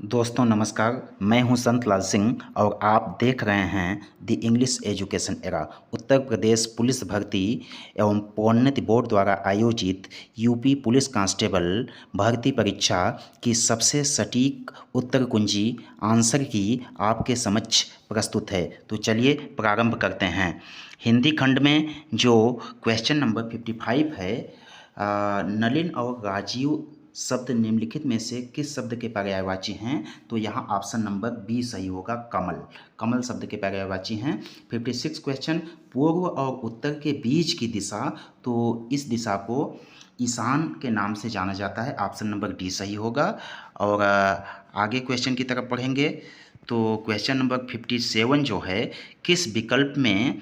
दोस्तों नमस्कार। मैं हूं संत लाल सिंह और आप देख रहे हैं the English education era. Uttar Pradesh police भर्ती एवं प्रोन्नति बोर्ड द्वारा आयोजित यूपी पुलिस कांस्टेबल भर्ती परीक्षा की सबसे सटीक उत्तर कुंजी आंसर की आपके समक्ष प्रस्तुत है। तो चलिए प्रारंभ करते हैं। हिंदी खंड में जो क्वेश्चन नंबर 55 है, नलिन और राजीव शब्द निम्नलिखित में से किस शब्द के पर्यायवाची हैं? तो यहाँ ऑप्शन नंबर बी सही होगा, कमल। कमल शब्द के पर्यायवाची हैं। 56 क्वेश्चन, पूर्व और उत्तर के बीच की दिशा, तो इस दिशा को ईशान के नाम से जाना जाता है। ऑप्शन नंबर डी सही होगा। और आगे क्वेश्चन की तरफ पढ़ेंगे तो क्वेश्चन नंबर 57 जो है, किस विकल्प में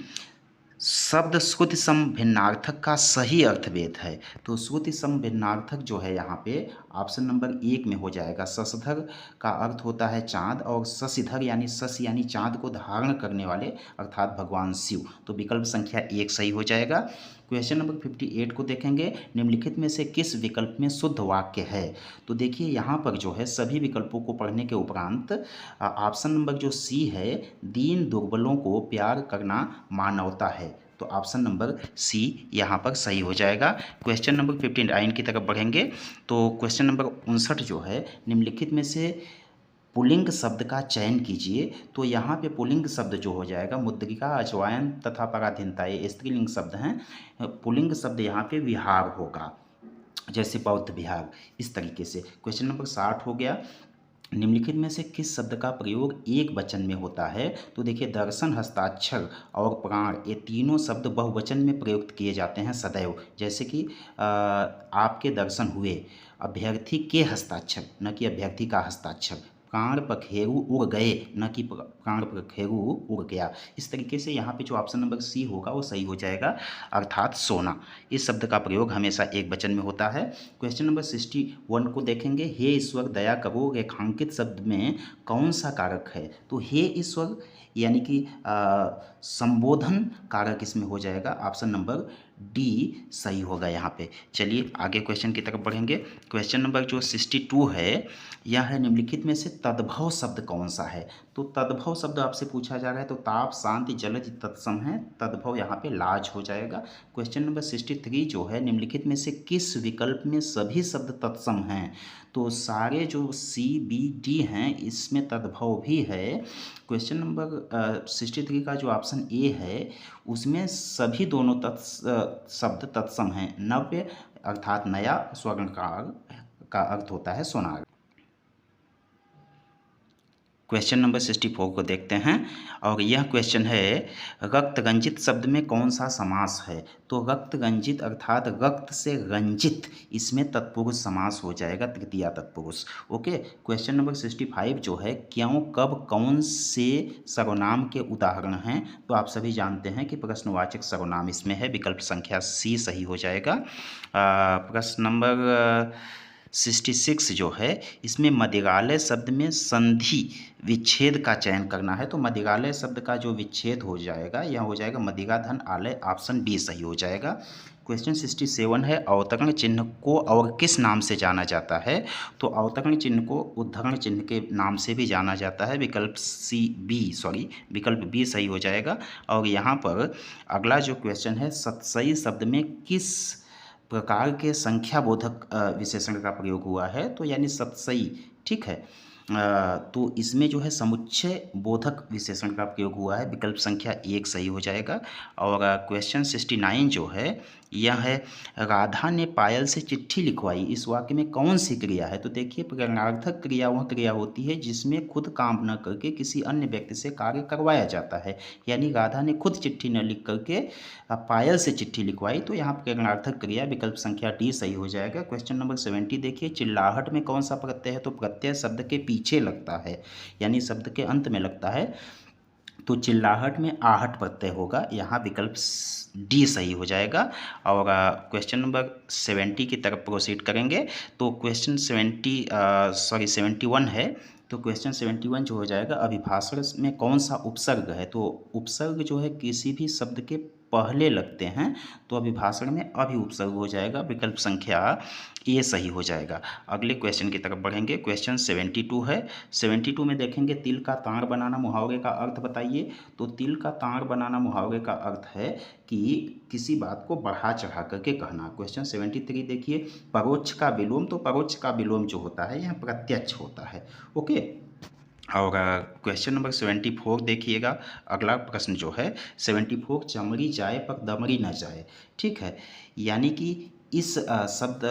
शब्द श्रुति सम भिन्नार्थक का सही अर्थभेद है? तो श्रुति सम भिन्नार्थक जो है यहाँ पे ऑप्शन नंबर 1 में हो जाएगा। शशधर का अर्थ होता है चाँद और शशिधर यानी शश यानी चाँद को धारण करने वाले अर्थात भगवान शिव। तो विकल्प संख्या 1 सही हो जाएगा। क्वेश्चन नंबर 58 को देखेंगे, निम्नलिखित में से किस विकल्प में शुद्ध वाक्य है? तो देखिए यहाँ पर जो है सभी विकल्पों को पढ़ने के उपरांत ऑप्शन नंबर जो सी है, दीन दुर्बलों को प्यार करना मानवता है, तो ऑप्शन नंबर सी यहाँ पर सही हो जाएगा। क्वेश्चन नंबर 59 की तरफ बढ़ेंगे तो क्वेश्चन नंबर 59 जो है, निम्नलिखित में से पुल्लिंग शब्द का चयन कीजिए। तो यहाँ पे पुल्लिंग शब्द जो हो जाएगा, मुद्रिका, अजवायन तथा पराधीनता, ये स्त्रीलिंग शब्द हैं। पुल्लिंग शब्द यहाँ पे विहार होगा, जैसे बौद्ध विहार, इस तरीके से। क्वेश्चन नंबर 60 हो गया, निम्नलिखित में से किस शब्द का प्रयोग एक वचन में होता है? तो देखिए दर्शन, हस्ताक्षर और प्राण, ये तीनों शब्द बहुवचन में प्रयुक्त किए जाते हैं सदैव। जैसे कि आपके दर्शन हुए, अभ्यर्थी के हस्ताक्षर, न कि अभ्यर्थी का हस्ताक्षर। प्राण पखेरु उड़ गए, न कि प्राण पखेरु उड़ गया। इस तरीके से यहाँ पे जो ऑप्शन नंबर सी होगा वो सही हो जाएगा, अर्थात सोना। इस शब्द का प्रयोग हमेशा एक वचन में होता है। क्वेश्चन नंबर 61 को देखेंगे, हे ईश्वर दया करो रेखांकित शब्द में कौन सा कारक है? तो हे ईश्वर यानी कि संबोधन कारक इसमें हो जाएगा। ऑप्शन नंबर डी सही होगा यहाँ पे। चलिए आगे क्वेश्चन की तरफ बढ़ेंगे। क्वेश्चन नंबर जो 62 है, यह है, निम्नलिखित में से तद्भव शब्द कौन सा है? तो तद्भव शब्द आपसे पूछा जा रहा है, तो ताप, शांति, जलज तत्सम है, तद्भव यहाँ पे लाज हो जाएगा। क्वेश्चन नंबर 63 जो है, निम्नलिखित में से किस विकल्प में सभी शब्द तत्सम हैं? तो सारे जो सी बी डी हैं इसमें तद्भव भी है। क्वेश्चन नंबर 63 का जो ऑप्शन ए है उसमें सभी दोनों शब्द तत्सम हैं। नव्य अर्थात नया, स्वर्णकार का अर्थ होता है सोनार। क्वेश्चन नंबर 64 को देखते हैं और यह क्वेश्चन है, रक्त रंजित शब्द में कौन सा समास है? तो रक्त रंजित अर्थात रक्त से रंजित, इसमें तत्पुरुष समास हो जाएगा, तृतीया तत्पुरुष। ओके। क्वेश्चन नंबर 65 जो है, क्यों, कब, कौन से सर्वनाम के उदाहरण हैं? तो आप सभी जानते हैं कि प्रश्नवाचक सर्वनाम इसमें है। विकल्प संख्या सी सही हो जाएगा। प्रश्न नंबर 66 जो है, इसमें मदिरालय शब्द में संधि विच्छेद का चयन करना है। तो मदिरालय शब्द का जो विच्छेद हो जाएगा यह हो जाएगा मदिरा धन आलय, ऑप्शन डी सही हो जाएगा। क्वेश्चन 67 है, अवतरण चिन्ह को और किस नाम से जाना जाता है? तो अवतरण चिन्ह को उद्धरण चिन्ह के नाम से भी जाना जाता है। विकल्प बी सही हो जाएगा। और यहाँ पर अगला जो क्वेश्चन है, सतसई शब्द में किस प्रकार के संख्या बोधक विशेषण का प्रयोग हुआ है? तो यानी सतसई, ठीक है। तो इसमें जो है समुच्चय बोधक विशेषण का प्रयोग हुआ है। विकल्प संख्या 1 सही हो जाएगा। और क्वेश्चन 69 जो है, यह है, राधा ने पायल से चिट्ठी लिखवाई, इस वाक्य में कौन सी क्रिया है? तो देखिए प्रेरणार्थक क्रिया वह क्रिया होती है जिसमें खुद काम न करके किसी अन्य व्यक्ति से कार्य करवाया जाता है। यानी राधा ने खुद चिट्ठी न लिख करके पायल से चिट्ठी लिखवाई, तो यहाँ प्रेरणार्थक क्रिया, विकल्प संख्या डी सही हो जाएगा। क्वेश्चन नंबर 70 देखिए, चिल्लाहट में कौन सा प्रत्यय है? तो प्रत्यय शब्द के पीछे लगता है, यानी शब्द के अंत में लगता है। तो चिल्लाहट में आहट प्रत्यय होगा, यहाँ विकल्प डी सही हो जाएगा। और क्वेश्चन नंबर 70 की तरफ प्रोसीड करेंगे तो क्वेश्चन 71 है। तो क्वेश्चन 71 जो हो जाएगा, अभिभाषण में कौन सा उपसर्ग है? तो उपसर्ग जो है किसी भी शब्द के पहले लगते हैं तो अभिभाषण में अभी उपसर्ग हो जाएगा। विकल्प संख्या ए सही हो जाएगा। अगले क्वेश्चन की तरफ बढ़ेंगे। क्वेश्चन 72 है। 72 में देखेंगे तिल का ताड़ बनाना मुहावरे का अर्थ बताइए। तो तिल का ताड़ बनाना मुहावरे का अर्थ है कि किसी बात को बढ़ा चढ़ा करके कहना। क्वेश्चन 73 देखिए, परोक्ष का विलोम। तो परोक्ष का विलोम जो होता है यह प्रत्यक्ष होता है। ओके। और क्वेश्चन नंबर 74 देखिएगा। अगला प्रश्न जो है 74, चमड़ी जाए पर दमड़ी न जाए। ठीक है, यानी कि इस शब्द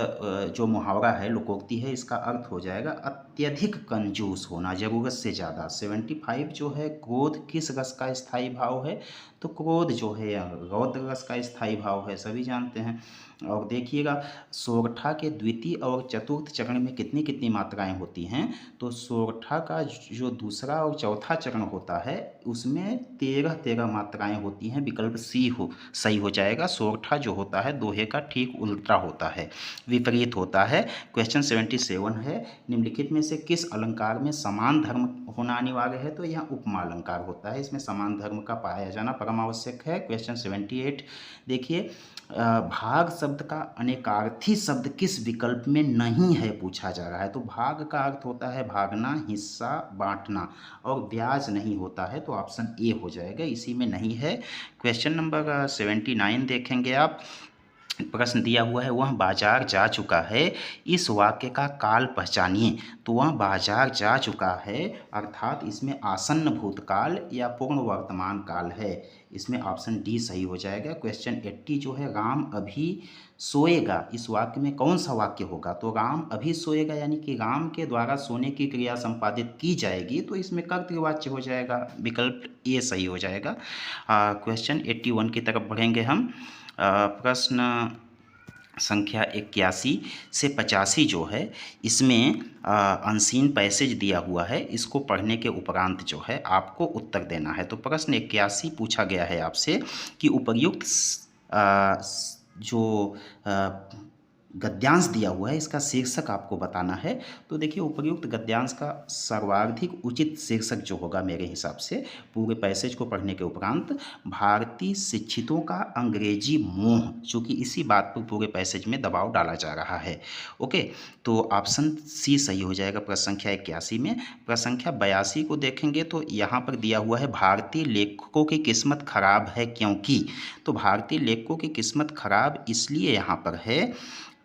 जो मुहावरा है, लोकोक्ति है, इसका अर्थ हो जाएगा अत्यधिक कंजूस होना, ज़रूरत से ज़्यादा। 75 जो है, क्रोध किस रस का स्थायी भाव है। तो क्रोध जो है रौद्र रस का स्थायी भाव है, सभी जानते हैं। और देखिएगा सोरठा के द्वितीय और चतुर्थ चरण में कितनी कितनी मात्राएं होती हैं। तो सोरठा का जो दूसरा और चौथा चरण होता है उसमें 13 मात्राएं होती हैं। विकल्प सी सही हो जाएगा। सोरठा जो होता है दोहे का ठीक उल्टा होता है, विपरीत होता है। क्वेश्चन 77 है, निम्नलिखित में से किस अलंकार में समान धर्म होना अनिवार्य है। तो यहाँ उपमा अलंकार होता है, इसमें समान धर्म का पाया जाना परम आवश्यक है। क्वेश्चन 78 देखिए, भाग शब्द का अनेकार्थी शब्द किस विकल्प में नहीं है पूछा जा रहा है। तो भाग का अर्थ होता है भागना, हिस्सा, बांटना, और ब्याज नहीं होता है। तो ऑप्शन ए हो जाएगा, इसी में नहीं है। क्वेश्चन नंबर 79 देखेंगे आप। प्रश्न दिया हुआ है, वह बाजार जा चुका है, इस वाक्य का काल पहचानिए। तो वह बाजार जा चुका है अर्थात इसमें आसन्न भूतकाल या पूर्ण वर्तमान काल है। इसमें ऑप्शन डी सही हो जाएगा। क्वेश्चन 80 जो है, राम अभी सोएगा, इस वाक्य में कौन सा वाक्य होगा। तो राम अभी सोएगा यानी कि राम के द्वारा सोने की क्रिया संपादित की जाएगी, तो इसमें कर्तृवाच्य हो जाएगा। विकल्प ए सही हो जाएगा। क्वेश्चन 81 की तरफ बढ़ेंगे हम। प्रश्न संख्या 81 से 85 जो है, इसमें अनसीन पैसेज दिया हुआ है। इसको पढ़ने के उपरांत जो है आपको उत्तर देना है। तो प्रश्न 81 पूछा गया है आपसे कि उपर्युक्त जो गद्यांश दिया हुआ है इसका शीर्षक आपको बताना है। तो देखिए उपर्युक्त गद्यांश का सर्वाधिक उचित शीर्षक जो होगा मेरे हिसाब से, पूरे पैसेज को पढ़ने के उपरांत, भारतीय शिक्षितों का अंग्रेजी मोह, चूँकि इसी बात पर पूरे पैसेज में दबाव डाला जा रहा है। ओके, तो ऑप्शन सी सही हो जाएगा प्रश्न संख्या 81 में। प्रश्न संख्या 82 को देखेंगे तो यहाँ पर दिया हुआ है भारतीय लेखकों की किस्मत खराब है क्योंकि। तो भारतीय लेखकों की किस्मत खराब इसलिए यहाँ पर है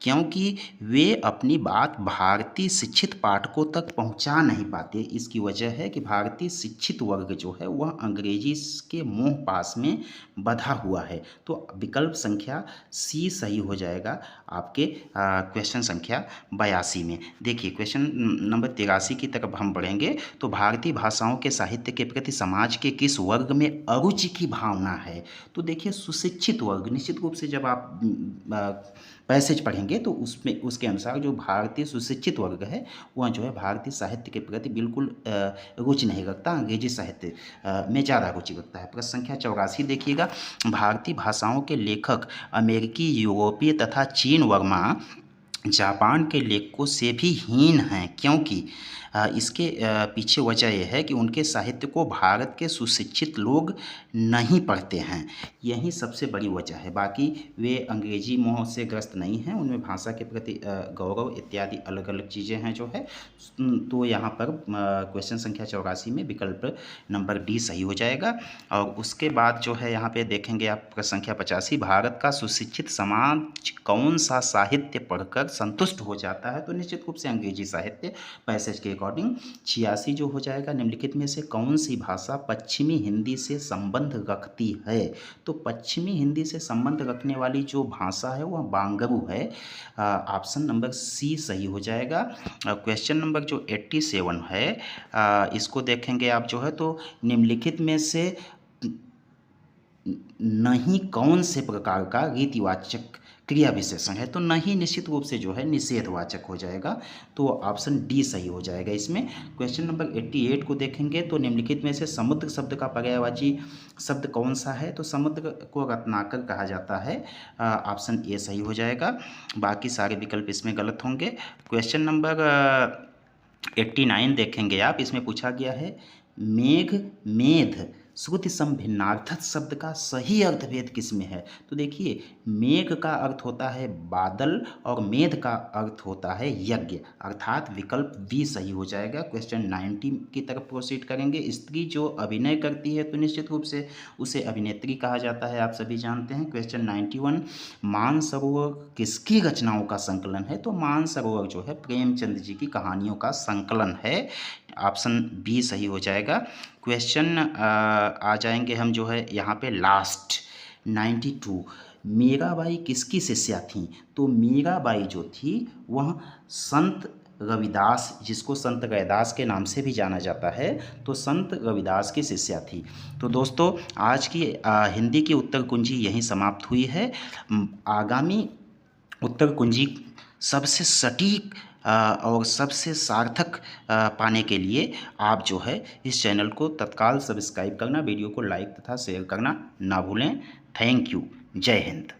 क्योंकि वे अपनी बात भारतीय शिक्षित पाठकों तक पहुंचा नहीं पाते। इसकी वजह है कि भारतीय शिक्षित वर्ग जो है वह अंग्रेजी के मोह पास में बंधा हुआ है। तो विकल्प संख्या सी सही हो जाएगा आपके क्वेश्चन संख्या 82 में। देखिए क्वेश्चन नंबर 83 की तरफ हम बढ़ेंगे। तो भारतीय भाषाओं के साहित्य के प्रति समाज के किस वर्ग में अरुचि की भावना है। तो देखिए सुशिक्षित वर्ग, निश्चित रूप से जब आप पैसेज पढ़ेंगे तो उसमें उसके अनुसार जो भारतीय सुशिक्षित वर्ग है वह जो है भारतीय साहित्य के प्रति बिल्कुल रुचि नहीं रखता, अंग्रेजी साहित्य में ज़्यादा रुचि रखता है। प्रश्न संख्या 84 देखिएगा, भारतीय भाषाओं के लेखक अमेरिकी, यूरोपीय तथा चीन वर्मा जापान के लेखकों से भी हीन हैं क्योंकि इसके पीछे वजह यह है कि उनके साहित्य को भारत के सुशिक्षित लोग नहीं पढ़ते हैं, यही सबसे बड़ी वजह है। बाकी वे अंग्रेजी मोह से ग्रस्त नहीं हैं, उनमें भाषा के प्रति गौरव इत्यादि अलग अलग चीज़ें हैं जो है। तो यहाँ पर क्वेश्चन संख्या 84 में विकल्प नंबर डी सही हो जाएगा। और उसके बाद जो है यहाँ पे देखेंगे आप प्रश्न संख्या 85, भारत का सुशिक्षित समाज कौन सा साहित्य पढ़कर संतुष्ट हो जाता है। तो निश्चित रूप से अंग्रेजी साहित्य, पैसेज के अकॉर्डिंग। 86 जो हो जाएगा, निम्नलिखित में से कौन सी भाषा पश्चिमी हिंदी से संबंध रखती है। तो पश्चिमी हिंदी से संबंध रखने वाली जो भाषा है वह बांगरू है। ऑप्शन नंबर सी सही हो जाएगा। क्वेश्चन नंबर जो 87 है इसको देखेंगे आप जो है, तो निम्नलिखित में से नहीं कौन से प्रकार का रीतिवाचक क्रिया विशेषण है। तो नहीं निश्चित रूप से जो है निषेधवाचक हो जाएगा। तो ऑप्शन डी सही हो जाएगा इसमें। क्वेश्चन नंबर 88 को देखेंगे तो निम्नलिखित में से समुद्र शब्द का पर्यायवाची शब्द कौन सा है। तो समुद्र को रत्नाकर कहा जाता है। ऑप्शन ए सही हो जाएगा, बाकी सारे विकल्प इसमें गलत होंगे। क्वेश्चन नंबर 89 देखेंगे आप, इसमें पूछा गया है मेघ मेध श्रुति सम भिन्नार्थक शब्द का सही अर्थभेद किस में है? तो देखिए, मेघ का अर्थ होता है बादल और मेध का अर्थ होता है यज्ञ, अर्थात विकल्प बी सही हो जाएगा। क्वेश्चन 90 की तरफ प्रोसीड करेंगे। स्त्री जो अभिनय करती है तो निश्चित रूप से उसे अभिनेत्री कहा जाता है, आप सभी जानते हैं। क्वेश्चन 91, मानसरोवर किसकी रचनाओं का संकलन है? तो मानसरोवर जो है प्रेमचंद जी की कहानियों का संकलन है, ऑप्शन बी सही हो जाएगा। क्वेश्चन आ जाएंगे हम जो है यहाँ पे लास्ट 92, मीराबाई किसकी शिष्या थी? तो मीराबाई जो थी वह संत रविदास, जिसको संत रैदास के नाम से भी जाना जाता है, तो संत रविदास की शिष्या थी। तो दोस्तों, आज की हिंदी की उत्तर कुंजी यहीं समाप्त हुई है। आगामी उत्तर कुंजी सबसे सटीक और सबसे सार्थक पाने के लिए आप जो है इस चैनल को तत्काल सब्सक्राइब करना, वीडियो को लाइक तथा शेयर करना ना भूलें। Thank you. जय हिंद।